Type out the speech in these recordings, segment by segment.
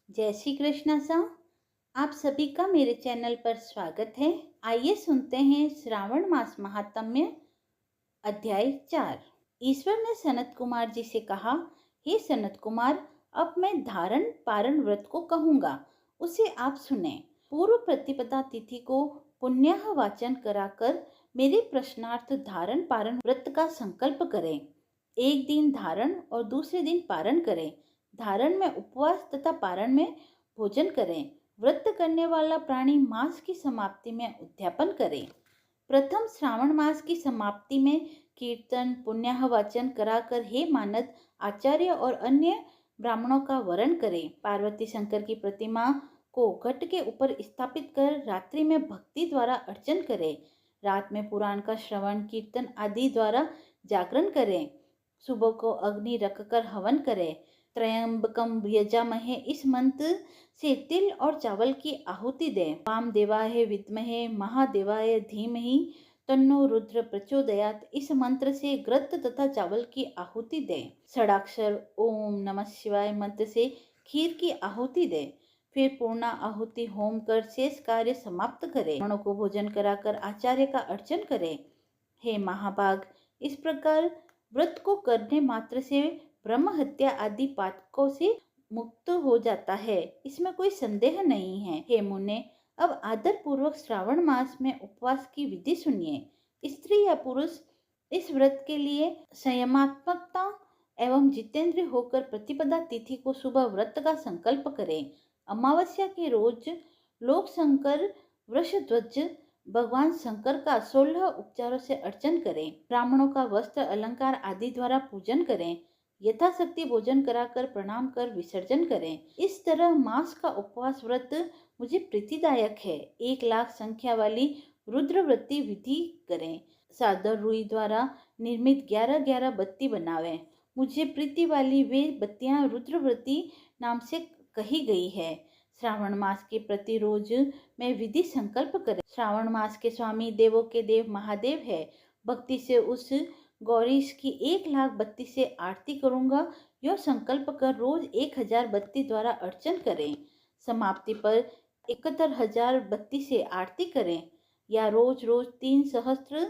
जय श्री कृष्ण सा। आप सभी का मेरे चैनल पर स्वागत है। आइए सुनते हैं श्रावण मास महात्म्य अध्याय 4। ईश्वर ने सनत कुमार जी से कहा, हे सनत कुमार, अब मैं धारण पारण व्रत को कहूंगा, उसे आप सुने। पूर्व प्रतिपदा तिथि को पुण्यः वाचन कराकर मेरे प्रश्नार्थ धारण पारण व्रत का संकल्प करें। एक दिन धारण और दूसरे दिन पारण करें। धारण में उपवास तथा पारण में भोजन करें। व्रत करने वाला प्राणी मास की समाप्ति में उद्यापन करे। प्रथम श्रावण मास की समाप्ति में कीर्तन पुण्यः वाचन कराकर हे मानद आचार्य और अन्य ब्राह्मणों का वरण करें। पार्वती शंकर की प्रतिमा को घट के ऊपर स्थापित कर रात्रि में भक्ति द्वारा अर्चन करें। रात में पुराण का श्रवण कीर्तन आदि द्वारा जागरण करें। सुबह को अग्नि रखकर हवन करें। त्रयंबकम यजामहे इस मंत्र से तिल और चावल की आहुति दें। वाम देवाय विद्महे महादेवाय धीमहि तन्नो रुद्र प्रचोदयात इस मंत्र से घृत तथा चावल की आहुति दें। षडाक्षर ओम नमः शिवाय मंत्र से खीर की आहुति दें। फिर पूर्णा आहुति होम कर शेष कार्य समाप्त करें। ब्राह्मणों को भोजन कराकर आचार्य का अर्चन करें। हे महाभाग, इस प्रकार व्रत को करने मात्र से ब्रह्म हत्या आदि पातकों से मुक्त हो जाता है, इसमें कोई संदेह नहीं है। हे मुने, अब आदर पूर्वक श्रावण मास में उपवास की विधि सुनिए। स्त्री या पुरुष इस व्रत के लिए संयमात्मकता एवं जितेंद्र होकर प्रतिपदा तिथि को सुबह व्रत का संकल्प करें। अमावस्या के रोज लोक शंकर वृषध्वज भगवान शंकर का 16 उपचारों से अर्चन करें। ब्राह्मणों का वस्त्र अलंकार आदि द्वारा पूजन करें। यथाशक्ति भोजन कराकर प्रणाम कर विसर्जन करें। इस तरह मास का उपवास व्रत मुझे प्रीतिदायक है। 1,00,000 संख्या वाली रुद्रव्रती विधि करें। सादर रुई द्वारा निर्मित 11-11 बत्ती बनावें। मुझे प्रीति वाली वे बत्तियां रुद्रव्रती नाम से कही गई है। श्रावण मास के प्रति रोज में विधि संकल्प करें। श्रावण मास के स्वामी देवों के देव महादेव है। भक्ति से उस गौरीश की 1,00,000 बत्ती से आरती करूंगा, यह संकल्प कर रोज 1,000 बत्ती द्वारा अर्चन करें। समाप्ति पर 71,000 बत्ती से आरती करें या रोज रोज 3 सहस्त्र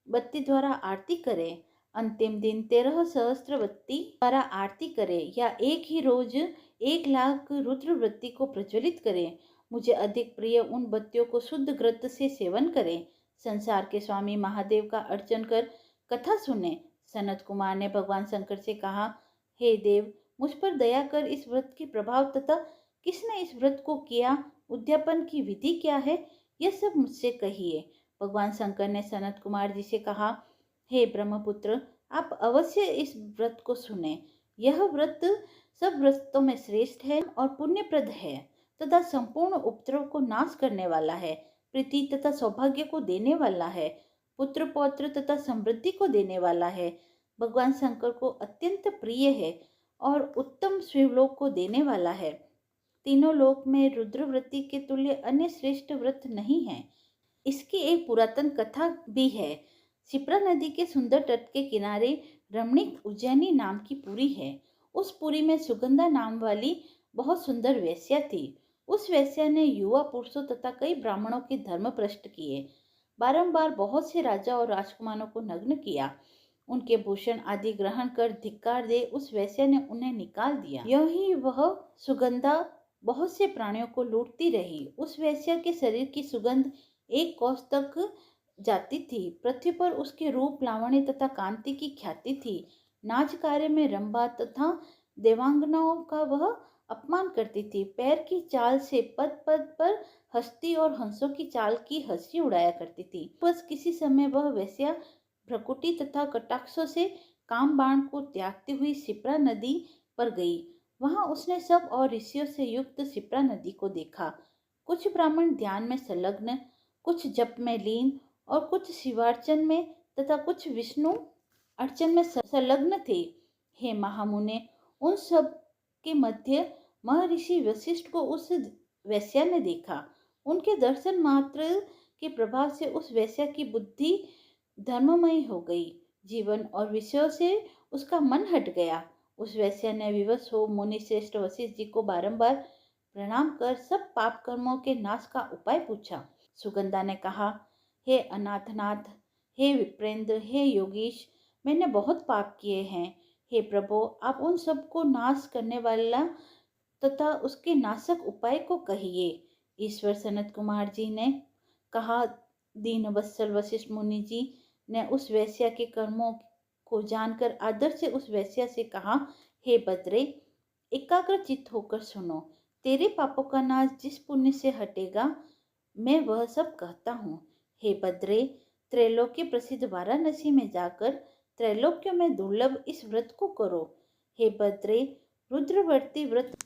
बत्ती द्वारा आरती करें। अंतिम दिन 13 सहस्त्र बत्ती द्वारा आरती करें या एक ही रोज 1,00,000 रुद्रवृत्ति को प्रज्वलित करें। मुझे अधिक प्रिय उन बत्तियों को शुद्ध घृत से सेवन करें। संसार के स्वामी महादेव का अर्चन कर कथा सुने। सनत कुमार ने भगवान शंकर से कहा, हे देव, मुझ पर दया कर इस व्रत के प्रभाव तथा किसने इस व्रत को किया, उद्यापन की विधि क्या है, यह सब मुझसे कहिए। भगवान शंकर ने सनत कुमार जी से कहा, हे ब्रह्मपुत्र, आप अवश्य इस व्रत को सुने। यह व्रत सब व्रतों में श्रेष्ठ है और पुण्यप्रद है तथा संपूर्ण उपद्रव को नाश करने वाला है, प्रीति तथा सौभाग्य को देने वाला है, पुत्र पौत्र तथा समृद्धि को देने वाला है, भगवान शंकर को अत्यंत प्रिय है और उत्तम शिवलोक को देने वाला है। तीनों लोक में रुद्रव्रती के तुल्य अन्य श्रेष्ठ व्रत नहीं है। इसकी एक पुरातन कथा भी है। शिप्रा नदी के सुंदर तट के किनारे रमणीक उज्जैनी नाम की पुरी है। उस पुरी में सुगंधा नाम वाली बहुत सुंदर वेश्या थी। उस वेश्या ने युवा पुरुषों तथा कई ब्राह्मणों के धर्म भ्रष्ट किए। बारंबार बहुत से राजा और राजकुमारों को नग्न किया। उनके भूषण आदि ग्रहण कर धिक्कार दे उस वेश्या ने उन्हें निकाल दिया। यूं ही वह सुगंधा बहुत से प्राणियों को लूटती रही। उस वेश्या के शरीर की सुगंध 1 कोस तक जाती थी। पृथ्वी पर उसके रूप लावण्य तथा कांति की ख्याति थी। नाच कार्य में रंभा तथा देवांगनाओं का वह अपमान करती थी। पैर की चाल से पद पद पर हंसती और हंसों की चाल की हंसी उड़ाया करती थी। बस किसी समय वह वैश्या भ्रकुटी तथा कटाक्षों से काम बाण को त्यागती हुई शिप्रा नदी पर गई। वहां उसने सब और ऋषियों से युक्त शिप्रा नदी को देखा। कुछ ब्राह्मण ध्यान में संलग्न, कुछ जप में लीन और कुछ शिवार्चन में तथा कुछ विष्णु अर्चन में संलग्न थे। हे महामुने, उन सब के मध्य महर्षि वशिष्ठ को उस वेश्या ने देखा। उनके दर्शन मात्र के प्रभाव से उस वेश्या की बुद्धि धर्ममयी हो गई। जीवन और विषयों से उसका मन हट गया। उस वेश्या ने विवश हो मुनि श्रेष्ठ वशिष्ठ जी को बारंबार प्रणाम कर सब पाप कर्मों के नाश का उपाय पूछा। सुगंधा ने कहा, हे अनाथनाथ, हे विप्रेंद्र, हे योगीश, मैंने बहुत पाप किए हैं। हे प्रभु, आप उन सबको नाश करने वाला तथा उसके नाशक उपाय को कहिए। ईश्वर सनत कुमार जी ने कहा, दीन वत्सल वशिष्ठ मुनि जी ने उस वैश्या के कर्मों को जानकर आदर से उस वैश्या से कहा, हे बद्रे, एकाग्र चित्त होकर सुनो। तेरे पापों का नाश जिस पुण्य से हटेगा, मैं वह सब कहता हूँ। हे बद्रे, त्रैलोक्य प्रसिद्ध वाराणसी में जाकर त्रैलोक्य में दुर्लभ इस व्रत को करो। हे बद्रे, रुद्रवर्ती व्रत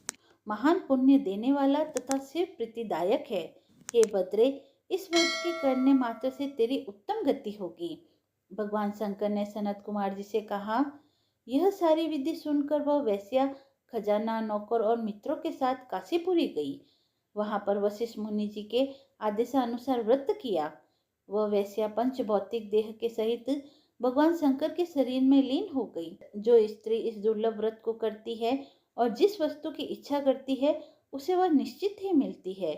महान पुण्य देने वाला तथा शिव प्रीतिदायक है। हे बद्रे, इस व्रत के करने मात्र से तेरी उत्तम गति होगी। भगवान शंकर ने सनत कुमार जी से कहा, यह सारी विधि सुनकर वह वैश्या खजाना, नौकर और मित्रों के साथ काशीपुरी गई। वहां पर वशिष्ठ मुनि जी के आदेशानुसार व्रत किया। वह वैश्या पंच भौतिक देह के सहित भगवान शंकर के शरीर में लीन हो गई। जो स्त्री इस दुर्लभ व्रत को करती है और जिस वस्तु की इच्छा करती है, उसे वह निश्चित ही मिलती है।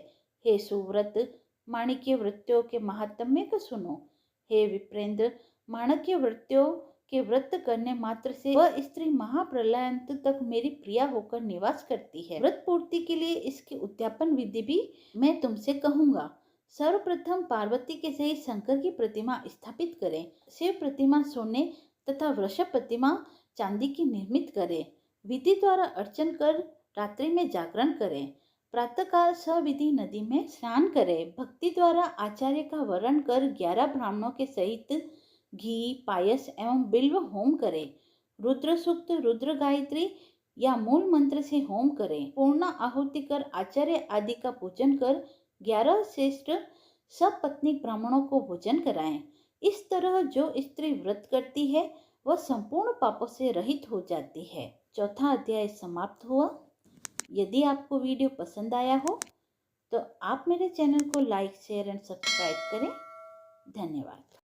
हे सुव्रत, माणिक्य वृत्तियों के महात्म्य को सुनो। हे विप्रेंद्र, माणिक्य वृत्तियों के व्रत करने मात्र से वह स्त्री महाप्रलयांत तक मेरी प्रिया होकर निवास करती है। व्रत पूर्ति के लिए इसकी उद्यापन विधि भी मैं तुमसे कहूंगा। सर्वप्रथम पार्वती के सहित शंकर की प्रतिमा स्थापित करें। शिव प्रतिमा सोने तथा वृषभ प्रतिमा चांदी की निर्मित करें। विधि द्वारा अर्चन कर रात्रि में जागरण करें। प्रातःकाल सविधि नदी में स्नान करें। भक्ति द्वारा आचार्य का वरण कर 11 ब्राह्मणों के सहित घी, पायस एवं बिल्व होम करें। रुद्र सूक्त, रुद्र गायत्री या मूल मंत्र से होम करें। पूर्ण आहुति कर आचार्य आदि का पूजन कर 11 श्रेष्ठ सब पत्नी ब्राह्मणों को भोजन कराएं। इस तरह जो स्त्री व्रत करती है, वह संपूर्ण पापों से रहित हो जाती है। चौथा अध्याय समाप्त हुआ। यदि आपको वीडियो पसंद आया हो तो आप मेरे चैनल को लाइक, शेयर एंड सब्सक्राइब करें। धन्यवाद।